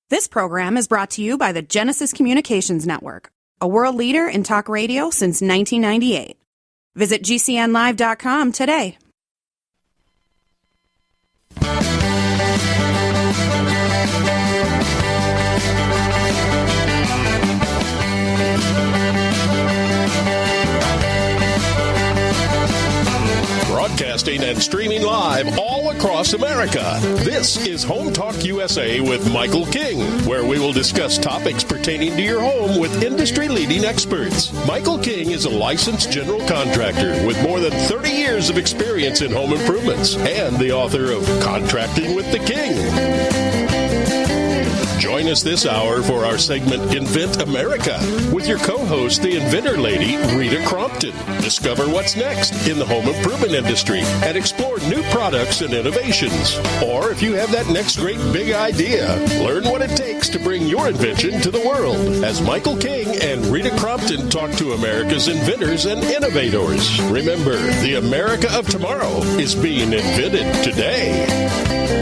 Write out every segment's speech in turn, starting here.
This program is brought to you by the Genesis Communications Network, a world leader in talk radio since 1998. Visit GCNlive.com today. Broadcasting and streaming live all across America. This is Home Talk USA with Michael King, where we will discuss topics pertaining to your home with industry-leading experts. Michael King is a licensed general contractor with more than 30 years of experience in home improvements and the author of Contracting with the King. Join us this hour for our segment Invent America with your co-host, the inventor lady, Rita Crompton. Discover what's next in the home improvement industry and explore new products and innovations. Or if you have that next great big idea, learn what it takes to bring your invention to the world as Michael King and Rita Crompton talk to America's inventors and innovators. Remember, the America of tomorrow is being invented today.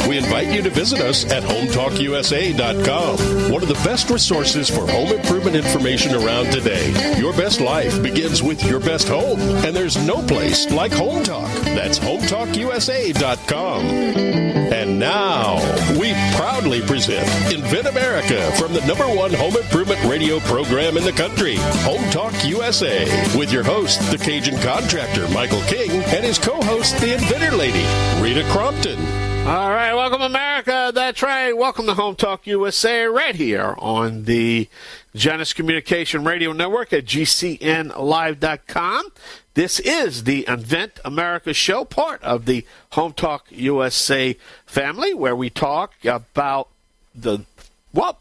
We invite you to visit us at HomeTalkUSA.com. One of the best resources for home improvement information around today. Your best life begins with your best home, and there's no place like Home Talk. That's HomeTalkUSA.com. And now, we proudly present Invent America from the #1 home improvement radio program in the country, Home Talk USA, with your host, the Cajun contractor, Michael King, and his co-host, the inventor lady, Rita Crompton. All right, welcome, America. That's right. Welcome to Home Talk USA right here on the Genesis Communication Radio Network at GCNlive.com. This is the Invent America show, part of the Home Talk USA family, where we talk about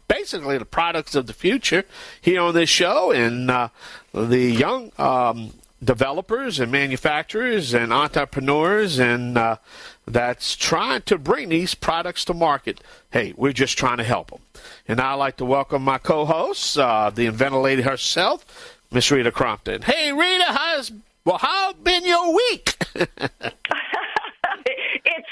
basically the products of the future here on this show, and the young developers and manufacturers and entrepreneurs and that's trying to bring these products to market. Hey, we're just trying to help them. And I'd like to welcome my co-host, the inventor lady herself, Miss Rita Crompton. Hey, Rita, how been your week? It's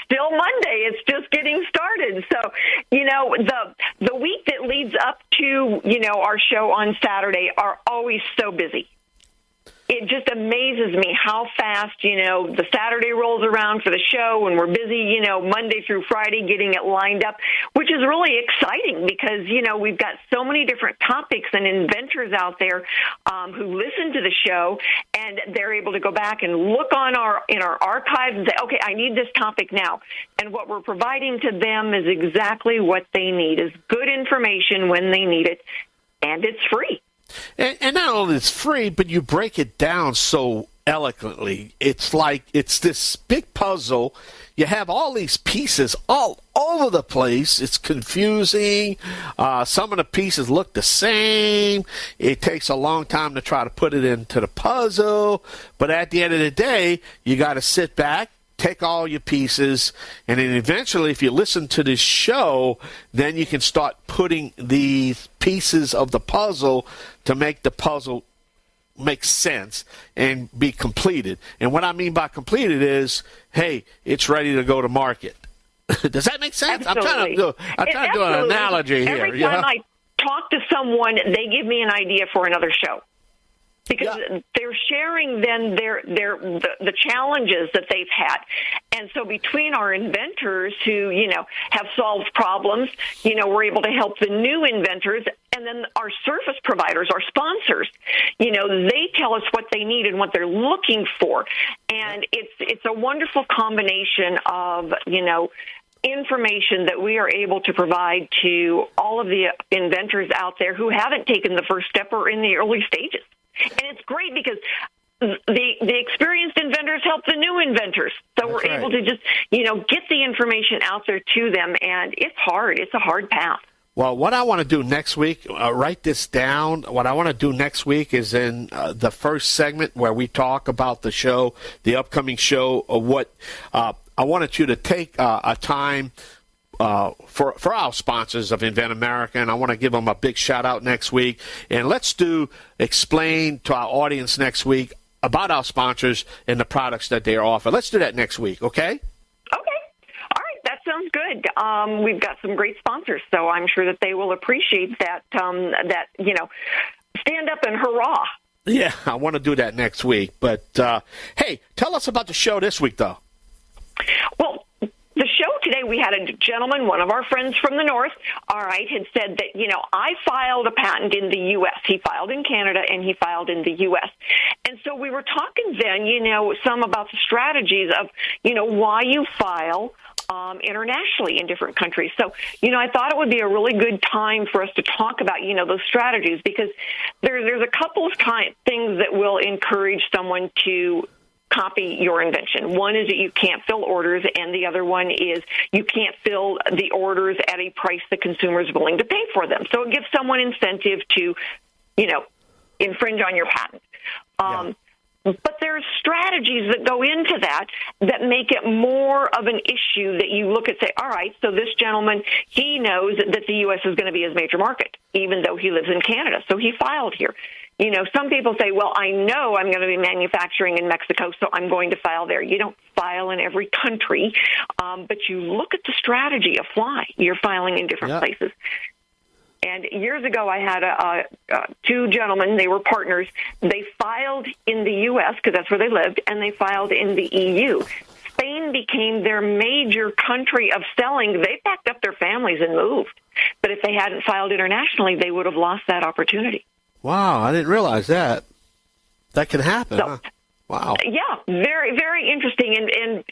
still Monday. It's just getting started. So, the week that leads up to, our show on Saturday are always so busy. It just amazes me how fast, the Saturday rolls around for the show, and we're busy, Monday through Friday getting it lined up, which is really exciting because, we've got so many different topics and inventors out there who listen to the show, and they're able to go back and look in our archives and say, okay, I need this topic now. And what we're providing to them is exactly what they need, is good information when they need it, and it's free. And not only it's free, but you break it down so eloquently. It's like it's this big puzzle. You have all these pieces all over the place. It's confusing. Some of the pieces look the same. It takes a long time to try to put it into the puzzle. But at the end of the day, you got to sit back, take all your pieces, and then eventually, if you listen to this show, then you can start putting these pieces of the puzzle to make the puzzle make sense and be completed. And what I mean by completed is, hey, it's ready to go to market. Does that make sense? Absolutely. I'm trying to do an analogy here. Every time I talk to someone, they give me an idea for another show. Because they're sharing then the challenges that they've had. And so between our inventors who, have solved problems, we're able to help the new inventors. And then our service providers, our sponsors, they tell us what they need and what they're looking for. And it's a wonderful combination of, information that we are able to provide to all of the inventors out there who haven't taken the first step or in the early stages. And it's great because the experienced inventors help the new inventors. So we're able to just, get the information out there to them. And it's hard. It's a hard path. Well, what I want to do next week, write this down. What I want to do next week is in the first segment where we talk about the show, the upcoming show, what I wanted you to take a time for our sponsors of Invent America, and I want to give them a big shout-out next week. And let's explain to our audience next week about our sponsors and the products that they offer. Let's do that next week, okay? Okay. All right. That sounds sounds good. We've got some great sponsors, so I'm sure that they will appreciate that. Stand up and hurrah. Yeah, I want to do that next week. But, hey, tell us about the show this week, though. Well, the show today, we had a gentleman, one of our friends from the north, had said that, I filed a patent in the U.S. He filed in Canada and he filed in the U.S. And so we were talking then, some about the strategies of, why you file internationally in different countries. So, I thought it would be a really good time for us to talk about, those strategies, because there's a couple of things that will encourage someone to copy your invention. One is that you can't fill orders, and the other one is you can't fill the orders at a price the consumer is willing to pay for them. So it gives someone incentive to, infringe on your patent. But there's strategies that go into that make it more of an issue that you look at, say, all right, so this gentleman, he knows that the U.S. is going to be his major market, even though he lives in Canada. So he filed here. Some people say, well, I know I'm going to be manufacturing in Mexico, so I'm going to file there. You don't file in every country, but you look at the strategy of why you're filing in different places. And years ago, I had two gentlemen. They were partners. They filed in the U.S. because that's where they lived, and they filed in the EU. Spain became their major country of selling. They packed up their families and moved. But if they hadn't filed internationally, they would have lost that opportunity. Wow, I didn't realize that. That can happen. So, huh? Wow. Yeah, very, very interesting. And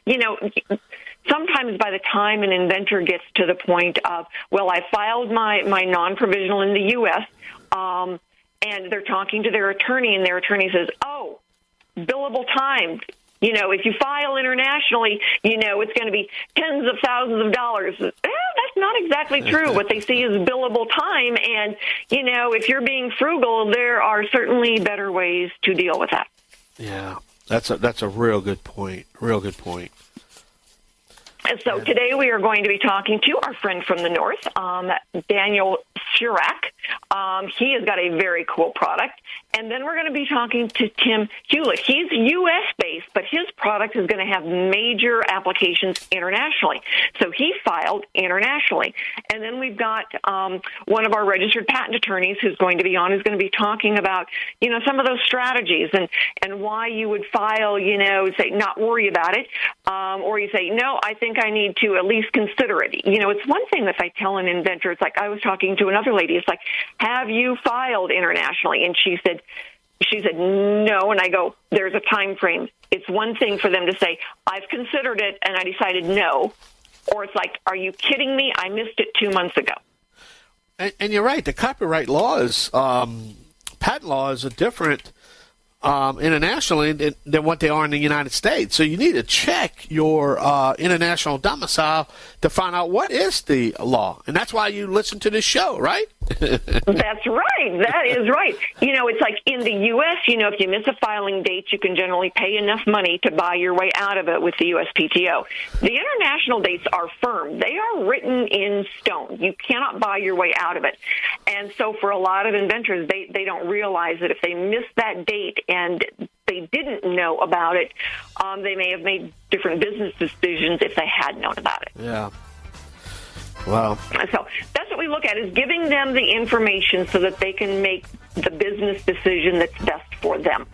sometimes by the time an inventor gets to the point of, well, I filed my non-provisional in the U.S., and they're talking to their attorney, and their attorney says, oh, billable time. If you file internationally, it's going to be tens of thousands of dollars. That's not exactly true. What they see is billable time. And, if you're being frugal, there are certainly better ways to deal with that. Yeah, that's a real good point. Real good point. And so today we are going to be talking to our friend from the north, Daniel Shurak. He has got a very cool product. And then we're going to be talking to Tim Hewlett. He's U.S.-based, but his product is going to have major applications internationally. So he filed internationally. And then we've got one of our registered patent attorneys who's going to be on, who's going to be talking about, some of those strategies and why you would file, say, not worry about it, or you say, no, I think I need to at least consider it. It's one thing if I tell an inventor, it's like I was talking to another lady, it's like, have you filed internationally? And she said no, and I go, there's a time frame. It's one thing for them to say, I've considered it and I decided no, or it's like, are you kidding me? I missed it 2 months ago. And you're right. The copyright laws, patent laws are different internationally than what they are in the United States. So you need to check your international domicile to find out what is the law. And that's why you listen to this show, right? That's right. That is right. It's like in the U.S., if you miss a filing date, you can generally pay enough money to buy your way out of it with the USPTO. The international dates are firm. They are written in stone. You cannot buy your way out of it. And so for a lot of inventors, they don't realize that if they miss that date and they didn't know about it, they may have made different business decisions if they had known about it. Yeah. Wow. So that's what we look at, is giving them the information so that they can make the business decision that's best for them.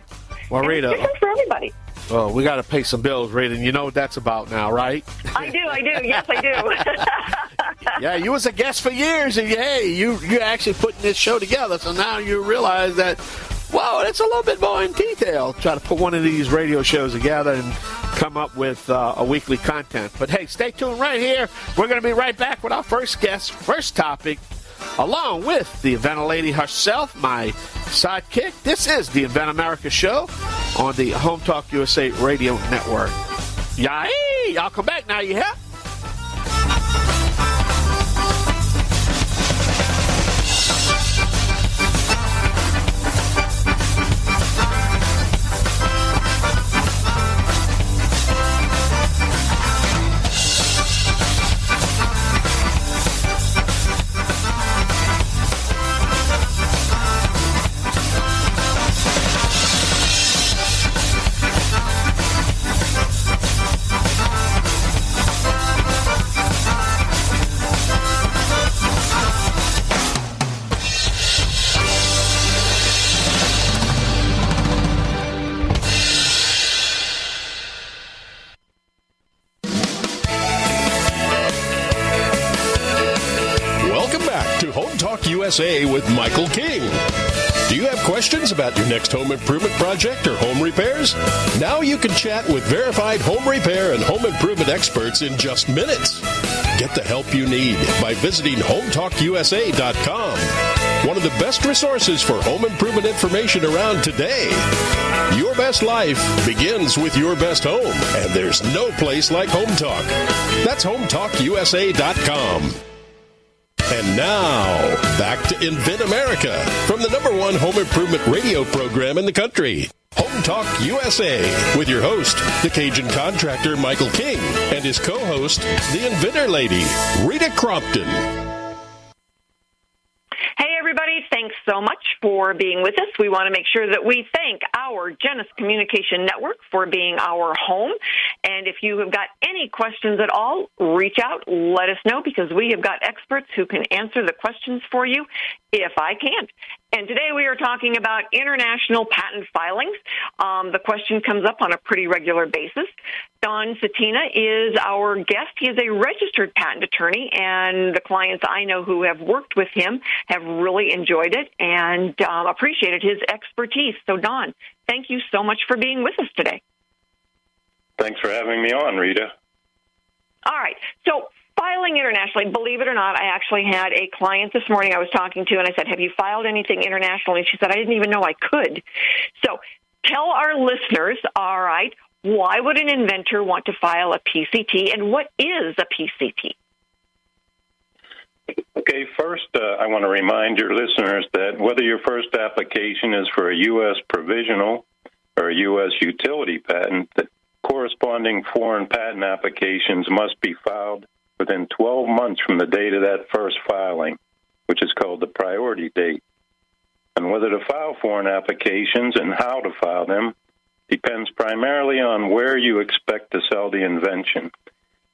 Well, Rita, it's different for everybody. Well, we got to pay some bills, Rita, and you know what that's about now, right? I do. Yes, I do. Yeah, you was a guest for years, and you're actually putting this show together, so now you realize that, well, it's a little bit more in detail. Try to put one of these radio shows together and come up with a weekly content. But, hey, stay tuned right here. We're going to be right back with our first guest, first topic, along with the inventor lady herself, my sidekick. This is the Invent America Show on the HomeTalkUSA Radio Network. Y'all come back now, you hear? back to Home Talk USA with Michael King. Do you have questions about your next home improvement project or home repairs? Now you can chat with verified home repair and home improvement experts in just minutes. Get the help you need by visiting HomeTalkUSA.com. One of the best resources for home improvement information around today. Your best life begins with your best home, and there's no place like Home Talk. That's HomeTalkUSA.com. And now, back to Invent America from the #1 home improvement radio program in the country. Home Talk USA with your host, the Cajun contractor Michael King, and his co-host, the Inventor Lady, Rita Crompton. Hey, everybody. Thanks so much for being with us. We want to make sure that we thank our Genesis Communication Network for being our home. And if you have got any questions at all, reach out, let us know, because we have got experts who can answer the questions for you if I can't. And today we are talking about international patent filings. The question comes up on a pretty regular basis. Don Satina is our guest. He is a registered patent attorney, and the clients I know who have worked with him have really enjoyed it and appreciated his expertise. So, Don, thank you so much for being with us today. Thanks for having me on, Rita. All right. So, filing internationally, believe it or not, I actually had a client this morning I was talking to, and I said, have you filed anything internationally? And she said, I didn't even know I could. So tell our listeners, all right, why would an inventor want to file a PCT, and what is a PCT? Okay, first, I want to remind your listeners that whether your first application is for a U.S. provisional or a U.S. utility patent, the corresponding foreign patent applications must be filed within 12 months from the date of that first filing, which is called the priority date. And whether to file foreign applications and how to file them depends primarily on where you expect to sell the invention.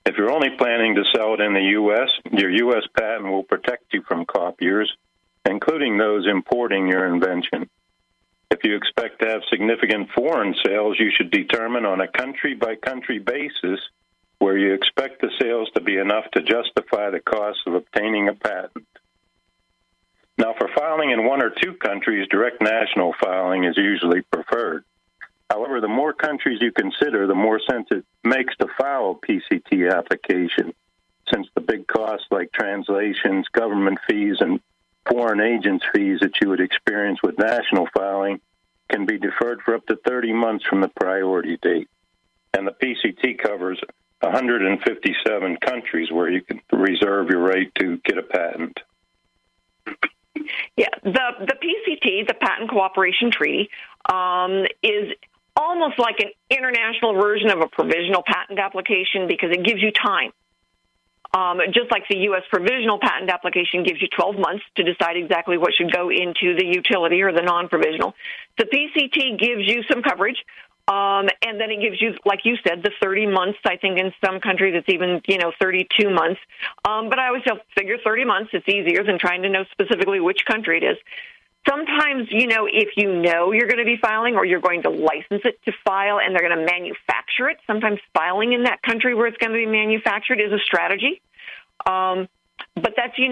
If you're only planning to sell it in the U.S., your U.S. patent will protect you from copiers, including those importing your invention. If you expect to have significant foreign sales, you should determine on a country-by-country basis where you expect the sales to be enough to justify the cost of obtaining a patent. Now, for filing in one or two countries, direct national filing is usually preferred. However, the more countries you consider, the more sense it makes to file a PCT application, since the big costs like translations, government fees, and foreign agents' fees that you would experience with national filing can be deferred for up to 30 months from the priority date. And the PCT covers 157 countries where you can reserve your right to get a patent. Yeah, the PCT, the Patent Cooperation Treaty, is almost like an international version of a provisional patent application because it gives you time. Just like the U.S. provisional patent application gives you 12 months to decide exactly what should go into the utility or the non-provisional, the PCT gives you some coverage, and then it gives you, like you said, the 30 months. I think in some countries it's even, 32 months. But I always figure 30 months, it's easier than trying to know specifically which country it is. Sometimes, if you know you're going to be filing or you're going to license it to file and they're going to manufacture it, sometimes filing in that country where it's going to be manufactured is a strategy. But that's, you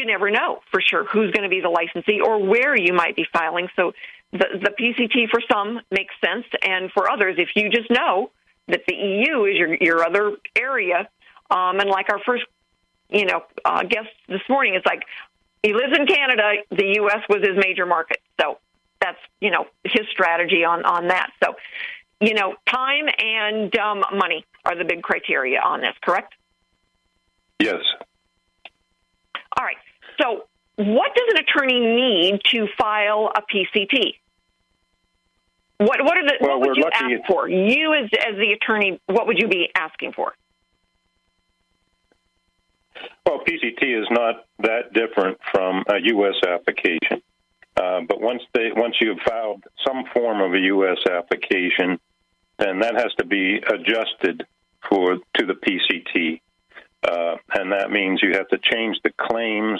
never know for sure who's going to be the licensee or where you might be filing. So the PCT for some makes sense. And for others, if you just know that the EU is your other area, and like our first, guest this morning, it's like, he lives in Canada. The U.S. was his major market. So that's, his strategy on that. So, time and money are the big criteria on this, correct? Yes. All right. So what does an attorney need to file a PCT? What would you ask for? You as the attorney, what would you be asking for? Well, PCT is not that different from a U.S. application. But once you've filed some form of a U.S. application, then that has to be adjusted to the PCT. And that means you have to change the claims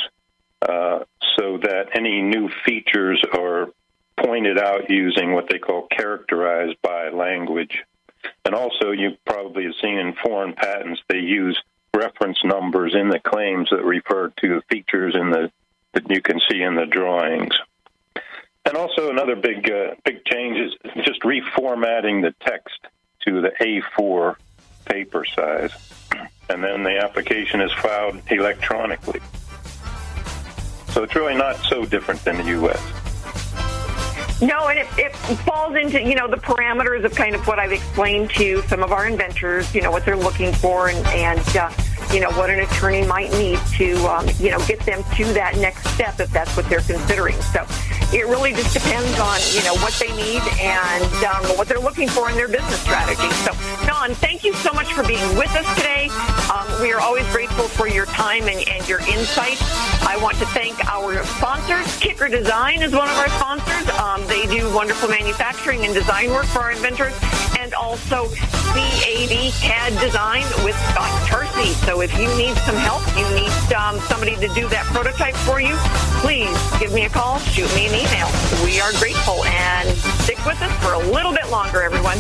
so that any new features are pointed out using what they call characterized by language. And also, you probably have seen in foreign patents, they use reference numbers in the claims that refer to the features that you can see in the drawings. And also another big change is just reformatting the text to the A4 paper size, and then the application is filed electronically. So it's really not so different than the U.S. No, and it falls into, the parameters of kind of what I've explained to some of our inventors, what they're looking for and what an attorney might need to, get them to that next step if that's what they're considering. So it really just depends on, what they need and what they're looking for in their business strategy. So, Don, thank you so much for being with us today. We are always grateful for your time and your insight. I want to thank our sponsors. Kicker Design is one of our sponsors. They do wonderful manufacturing and design work for our inventors, and also CAD CAD Design with Scott Tarsi. So if you need some help, you need somebody to do that prototype for you, please give me a call, shoot me an email. We are grateful, and stick with us for a little bit longer, everyone.